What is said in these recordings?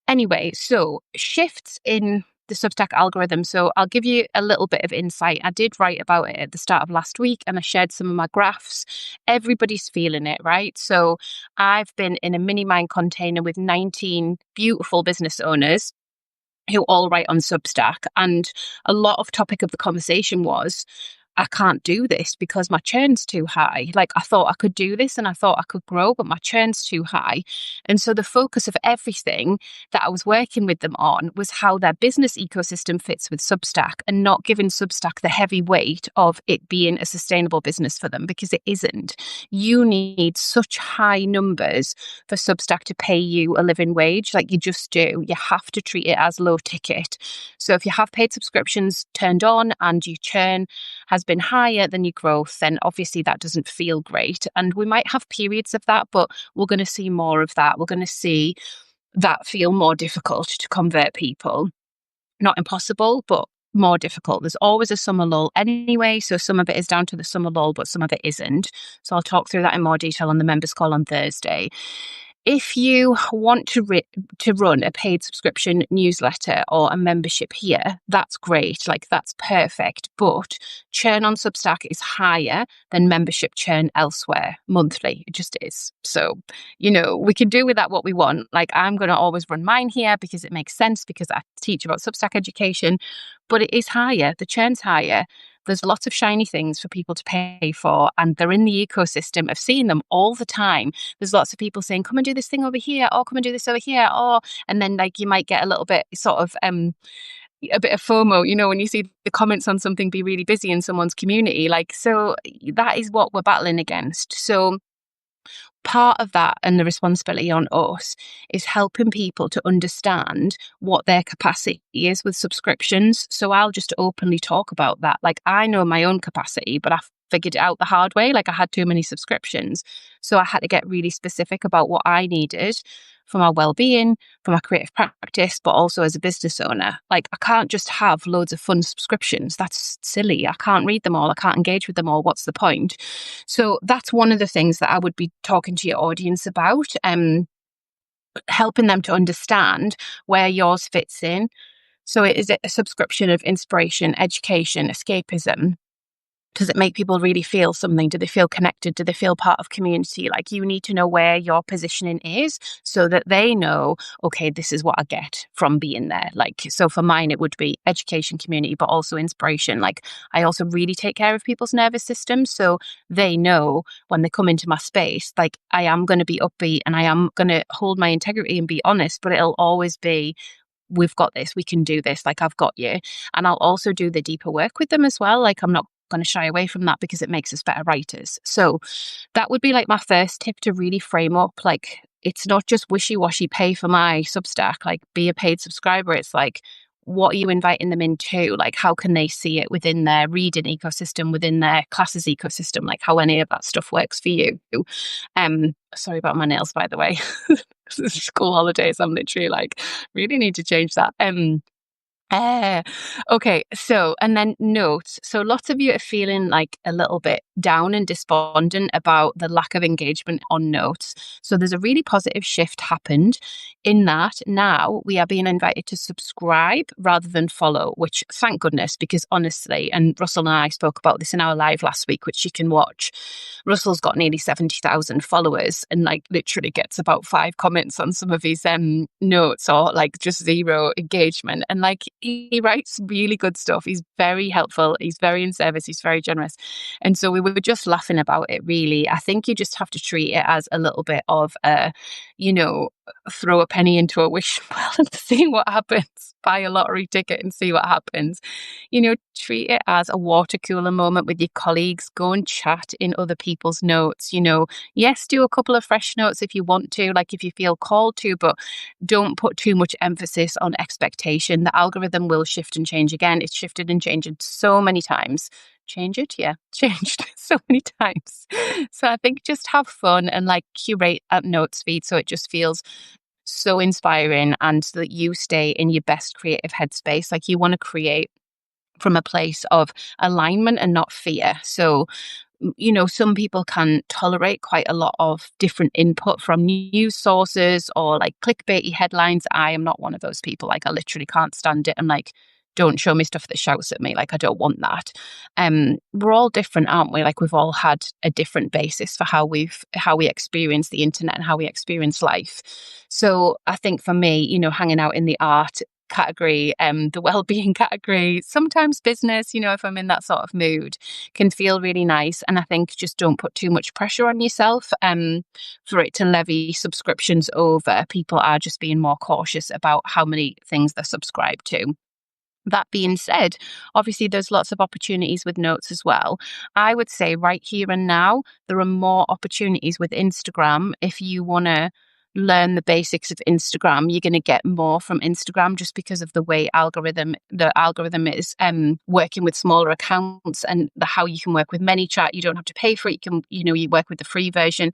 Anyway, so shifts in the Substack algorithm. So I'll give you a little bit of insight. I did write about it at the start of last week and I shared some of my graphs. Everybody's feeling it, right? So I've been in a mini mind container with 19 beautiful business owners who all write on Substack. And a lot of topic of the conversation was, I can't do this because my churn's too high. Like I thought I could do this and I thought I could grow, but my churn's too high. And so the focus of everything that I was working with them on was how their business ecosystem fits with Substack and not giving Substack the heavy weight of it being a sustainable business for them, because it isn't. You need such high numbers for Substack to pay you a living wage. Like you just do. You have to treat it as low ticket. So if you have paid subscriptions turned on and your churn has been higher than your growth, then obviously that doesn't feel great. And we might have periods of that, but we're going to see more of that. We're going to see that feel more difficult to convert people. Not impossible, but more difficult. There's always a summer lull anyway, so some of it is down to the summer lull, but some of it isn't. So I'll talk through that in more detail on the members call on Thursday. If you want to run a paid subscription newsletter or a membership here, that's great. Like that's perfect. But churn on Substack is higher than membership churn elsewhere monthly. It just is. So, we can do with that what we want. Like I'm going to always run mine here because it makes sense because I teach about Substack education, but it is higher. The churn's higher. There's lots of shiny things for people to pay for, and they're in the ecosystem of seeing them all the time. There's lots of people saying, come and do this thing over here, or come and do this over here, or, and then like you might get a little bit sort of, a bit of FOMO, when you see the comments on something be really busy in someone's community. Like, so that is what we're battling against. So part of that and the responsibility on us is helping people to understand what their capacity is with subscriptions. So I'll just openly talk about that. Like I know my own capacity, but I figured it out the hard way. Like I had too many subscriptions. So I had to get really specific about what I needed for my well-being, for my creative practice, but also as a business owner. Like I can't just have loads of fun subscriptions. That's silly. I can't read them all. I can't engage with them all. What's the point? So that's one of the things that I would be talking to your audience about, helping them to understand where yours fits in. So is it a subscription of inspiration, education, escapism? Does it make people really feel something? Do they feel connected? Do they feel part of community? Like you need to know where your positioning is so that they know, okay, this is what I get from being there. Like, so for mine, it would be education, community, but also inspiration. Like I also really take care of people's nervous systems. So they know when they come into my space, like I am going to be upbeat and I am going to hold my integrity and be honest, but it'll always be, we've got this, we can do this, like I've got you. And I'll also do the deeper work with them as well. Like I'm not going to shy away from that because it makes us better writers. So that would be like my first tip to really frame up. Like it's not just wishy-washy pay for my Substack, like be a paid subscriber. It's like, what are you inviting them into? Like how can they see it within their reading ecosystem, within their classes ecosystem, like how any of that stuff works for you. Sorry about my nails, by the way. School holidays, I'm literally like, really need to change that. Okay, so, and then notes. So lots of you are feeling like a little bit down and despondent about the lack of engagement on notes. So there's a really positive shift happened in that now we are being invited to subscribe rather than follow, which thank goodness, because honestly, and Russell and I spoke about this in our live last week, which you can watch. Russell's got nearly 70,000 followers and like literally gets about 5 comments on some of his notes, or like just 0 engagement. And like he writes really good stuff. He's very helpful. He's very in service. He's very generous. And so we were just laughing about it, really. I think you just have to treat it as a little bit of throw a penny into a wish well and see what happens. Buy a lottery ticket and see what happens. Treat it as a water cooler moment with your colleagues. Go and chat in other people's notes. Yes, do a couple of fresh notes if you want to, like if you feel called to, but don't put too much emphasis on expectation. The algorithm will shift and change again. It's shifted and changed so many times. Changed so many times. So I think just have fun and like curate a notes feed so it just feels so inspiring and so that you stay in your best creative headspace. Like you want to create from a place of alignment and not fear. So some people can tolerate quite a lot of different input from news sources or like clickbaity headlines. I am not one of those people. Like, I literally can't stand it. I'm like, don't show me stuff that shouts at me. Like, I don't want that. We're all different, aren't we? Like, we've all had a different basis for how we experience the internet and how we experience life. So I think for me, hanging out in the art category, the well-being category, sometimes business, if I'm in that sort of mood, can feel really nice. And I think just don't put too much pressure on yourself for it to levy subscriptions over. People are just being more cautious about how many things they're subscribed to. That being said, obviously there's lots of opportunities with notes as well. I would say right here and now, there are more opportunities with Instagram. If you want to learn the basics of Instagram, you're going to get more from Instagram just because of the way the algorithm is working with smaller accounts, and how you can work with ManyChat. You don't have to pay for it. You can, you work with the free version.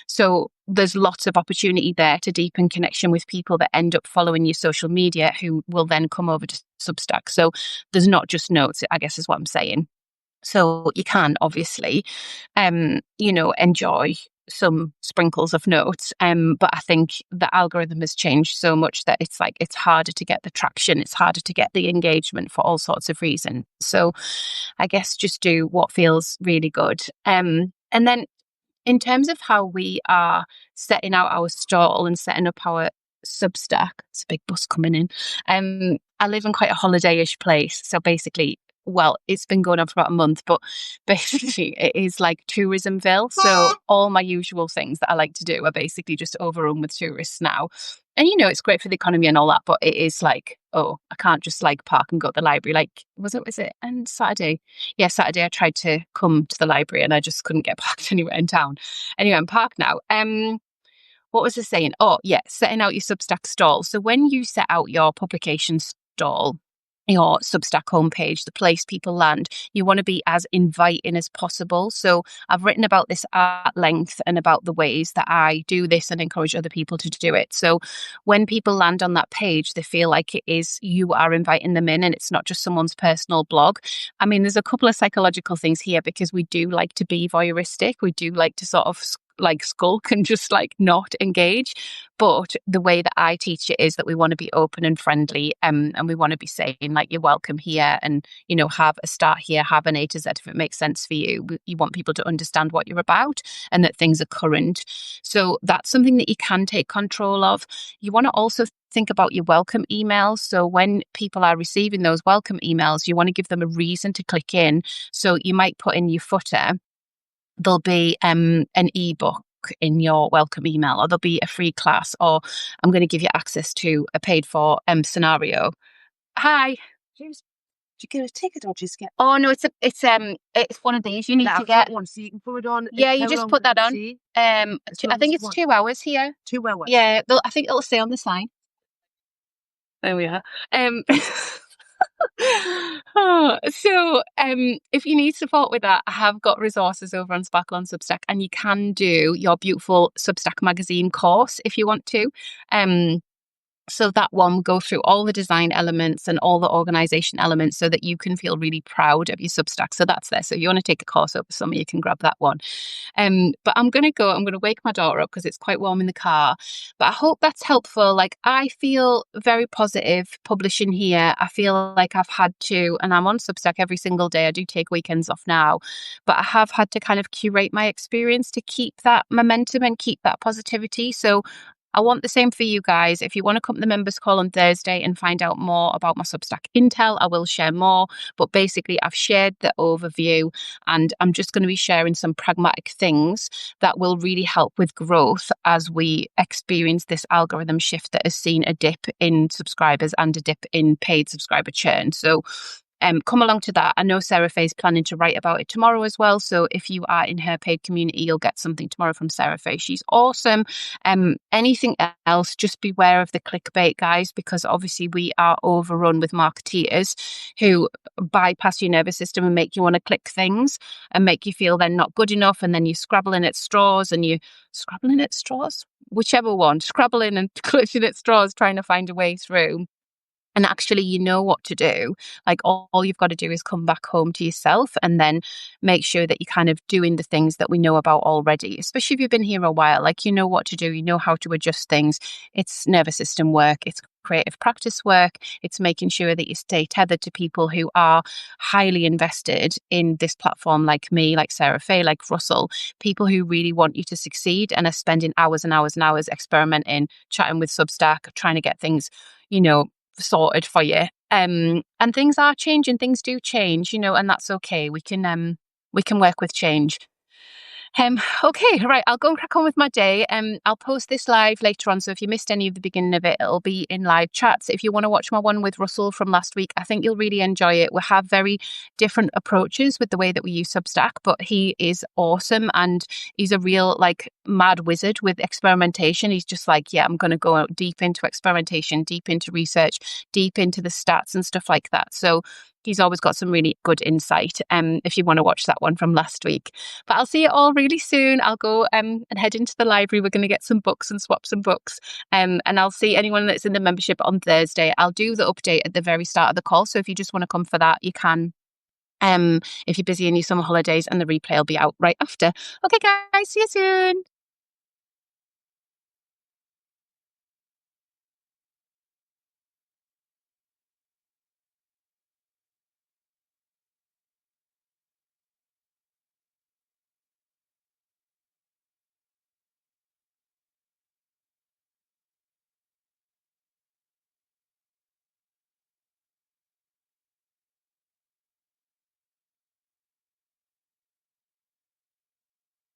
So there's lots of opportunity there to deepen connection with people that end up following your social media, who will then come over to Substack. So there's not just notes, I guess is what I'm saying. So you can obviously, enjoy some sprinkles of notes. But I think the algorithm has changed so much that it's harder to get the traction. It's harder to get the engagement for all sorts of reasons. So I guess just do what feels really good. And then in terms of how we are setting out our stall and setting up our Substack, it's a big bus coming in. I live in quite a holiday-ish place. So basically, well, it's been going on for about a month, but basically it is like tourismville. So all my usual things that I like to do are basically just overrun with tourists now. And, it's great for the economy and all that, but it is like, I can't just like park and go to the library. Like, was it? And Saturday? Yeah, Saturday I tried to come to the library and I just couldn't get parked anywhere in town. Anyway, I'm parked now. What was I saying? Oh, yeah, setting out your Substack stall. So when you set out your publication stall, your Substack homepage, the place people land, you want to be as inviting as possible. So I've written about this at length and about the ways that I do this and encourage other people to do it. So when people land on that page, they feel like it is you are inviting them in and it's not just someone's personal blog. I mean, there's a couple of psychological things here because we do like to be voyeuristic. We do like to sort of like skulk and just like not engage. But the way that I teach it is that we want to be open and friendly, and we want to be saying like, you're welcome here, and have a start here, have an A to Z if it makes sense for you. You want people to understand what you're about and that things are current. So that's something that you can take control of. You want to also think about your welcome emails. So when people are receiving those welcome emails, you want to give them a reason to click in. So you might put in your footer, there'll be an ebook in your welcome email, or there'll be a free class, or I'm going to give you access to a paid for scenario. Hi. Do you get a ticket or just get? Oh no, it's one of these. You need to get one, so you can put it on. Yeah, you just put that on. I think it's 2 hours here. 2 hours. Yeah, I think it'll say on the sign. There we are. So if you need support with that, I have got resources over on Sparkle on Substack, and you can do your beautiful Substack magazine course if you want to. So that one will go through all the design elements and all the organization elements so that you can feel really proud of your Substack. So that's there. So if you want to take a course over summer, you can grab that one. But I'm going to wake my daughter up because it's quite warm in the car. But I hope that's helpful. Like, I feel very positive publishing here. I feel like I've had to, and I'm on Substack every single day. I do take weekends off now, but I have had to kind of curate my experience to keep that momentum and keep that positivity. So I want the same for you guys. If you want to come to the members call on Thursday and find out more about my Substack intel, I will share more. But basically, I've shared the overview, and I'm just going to be sharing some pragmatic things that will really help with growth as we experience this algorithm shift that has seen a dip in subscribers and a dip in paid subscriber churn. So come along to that. I know Sarah Faye's planning to write about it tomorrow as well. So if you are in her paid community, you'll get something tomorrow from Sarah Faye. She's awesome. Anything else, just beware of the clickbait, guys, because obviously we are overrun with marketeers who bypass your nervous system and make you want to click things and make you feel they're not good enough. And then you're scrabbling at straws, whichever one, scrabbling and clutching at straws, trying to find a way through. and actually you know what to do. Like all you've got to do is come back home to yourself and then make sure that you're kind of doing the things that we know about already, especially if you've been here a while. Like you know what to do, you know how to adjust things. It's nervous system work, it's creative practice work, it's making sure that you stay tethered to people who are highly invested in this platform, like me, like Sarah Fay, like Russell, people who really want you to succeed and are spending hours and hours and hours experimenting, chatting with Substack, trying to get things, you know, sorted for you. And things are changing, things do change, you know, and that's okay. We can work with change. Okay, right. I'll go and crack on with my day. I'll post this live later on. So if you missed any of the beginning of it, it'll be in live chats. If you want to watch my one with Russell from last week, I think you'll really enjoy it. We have very different approaches with the way that we use Substack, but he is awesome and he's a real like mad wizard with experimentation. He's just like, yeah, I'm going to go deep into experimentation, deep into research, deep into the stats and stuff like that. So he's always got some really good insight. If you want to watch that one from last week. But I'll see you all really soon. I'll go and head into the library. We're going to get some books and swap some books. And I'll see anyone that's in the membership on Thursday. I'll do the update at the very start of the call. So if you just want to come for that, you can. If you're busy in your summer holidays, and the replay will be out right after. Okay, guys, see you soon.